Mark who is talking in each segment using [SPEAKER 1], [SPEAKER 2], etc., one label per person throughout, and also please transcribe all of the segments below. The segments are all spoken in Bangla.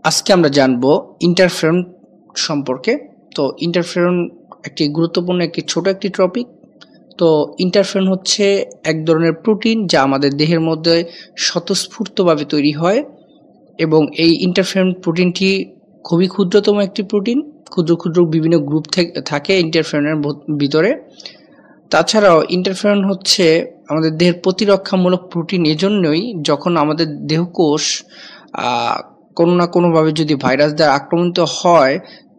[SPEAKER 1] আজকে আমরা জানবো ইন্টারফেরন সম্পর্কে। তো ইন্টারফেরন একটি ছোট একটি টপিক। তো ইন্টারফেরন হচ্ছে এক ধরনের প্রোটিন যা আমাদের দেহের মধ্যে স্বতঃস্ফূর্তভাবে তৈরি হয় এবং এই ইন্টারফেরন প্রোটিনটি খুবই ক্ষুদ্রতম একটি প্রোটিন। ক্ষুদ্র ক্ষুদ্র বিভিন্ন গ্রুপ থাকে ইন্টারফেরনের ভিতরে। তাছাড়াও ইন্টারফেরন হচ্ছে আমাদের দেহের প্রতিরক্ষামূলক প্রোটিন, এজন্যই যখন আমাদের দেহকোষ কোনো না কোনোভাবে যদি ভাইরাস দ্বারা আক্রমণিত হয়,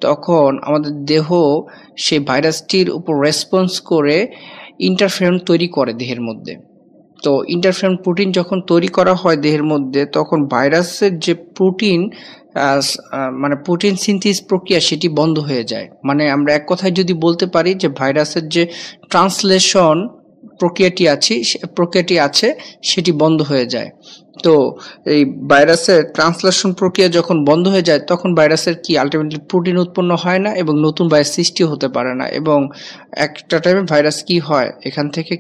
[SPEAKER 1] তখন আমাদের দেহ সেই ভাইরাসটির উপর রেসপন্স করে ইন্টারফেরন তৈরি করে দেহের মধ্যে। তো ইন্টারফেরন প্রোটিন যখন তৈরি করা হয় দেহের মধ্যে, তখন ভাইরাসের যে প্রোটিন মানে প্রোটিন সিনথেসিস প্রক্রিয়া সেটি বন্ধ হয়ে যায়। মানে আমরা এক কথায় যদি বলতে পারি যে ভাইরাসের যে ট্রান্সলেশন প্রক্রিয়াটি আছে সেটি বন্ধ হয়ে যায়। তো এই ভাইরাসের ট্রান্সলেশন প্রক্রিয়া যখন বন্ধ হয়ে যায়, তখন ভাইরাসের আলটিমেটলি প্রোটিন উৎপন্ন হয় না এবং নতুন ভাইরাস সৃষ্টিও হতে পারে না, এবং একটা টাইমে ভাইরাস হয় এখান থেকে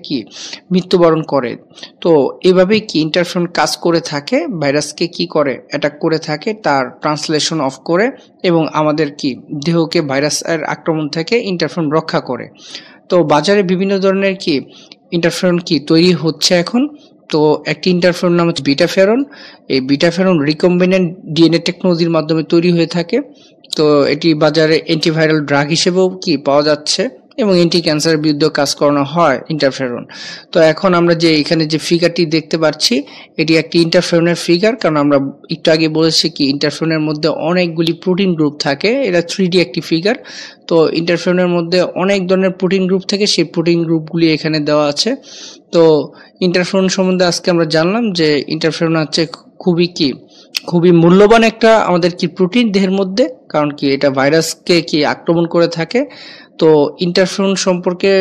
[SPEAKER 1] মৃত্যুবরণ করে। তো এভাবেই ইন্টারফেরন কাজ করে থাকে, ভাইরাসকে করে অ্যাটাক করে থাকে, তার ট্রান্সলেশন অফ করে এবং আমাদের দেহকে ভাইরাসের আক্রমণ থেকে ইন্টারফেরন রক্ষা করে। তো বাজারে বিভিন্ন ধরনের ইন্টারফেরন তৈরি হচ্ছে এখন। তো একটি ইন্টারফেরন নাম হচ্ছে বিটাফেরন। এই বিটাফেরন রিকম্বিনেন্ট ডিএনএ টেকনোলজির মাধ্যমে তৈরি হয়ে থাকে। তো এটি বাজারে অ্যান্টিভাইরাল ড্রাগ হিসেবেও পাওয়া যাচ্ছে এবং অ্যান্টি ক্যান্সারের বিরুদ্ধে কাজ করানো হয় ইন্টারফেরন। তো এখন আমরা যে এখানে যে ফিগারটি দেখতে পাচ্ছি, এটি একটি ইন্টারফেরনের ফিগার, কারণ আমরা একটু আগে বলেছি ইন্টারফেরনের মধ্যে অনেকগুলি প্রোটিন গ্রুপ থাকে। এটা 3D একটি ফিগার। তো ইন্টারফেরনের মধ্যে অনেক ধরনের প্রোটিন গ্রুপ থাকে, সেই প্রোটিন গ্রুপগুলি এখানে দেওয়া আছে। তো ইন্টারফেরন সম্বন্ধে আজকে আমরা জানলাম যে ইন্টারফেরন হচ্ছে খুবই মূল্যবান একটা আমাদের প্রোটিন দেহের মধ্যে, কারণ এটা ভাইরাসকে আক্রমণ করে থাকে। তো ইন্টারফেরন সম্পর্কে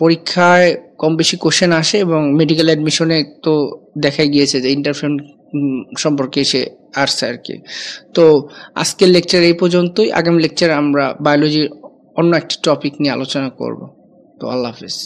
[SPEAKER 1] পরীক্ষায় কম বেশি কোশ্চেন আসে এবং মেডিকেল অ্যাডমিশনে তো দেখা গিয়েছে যে ইন্টারফেরন সম্পর্কে এসে আসছে আর কি। তো আজকের লেকচার এই পর্যন্তই। আগামী লেকচারে আমরা বায়োলজির অন্য একটি টপিক নিয়ে আলোচনা করব। তো আল্লাহ হাফেজ।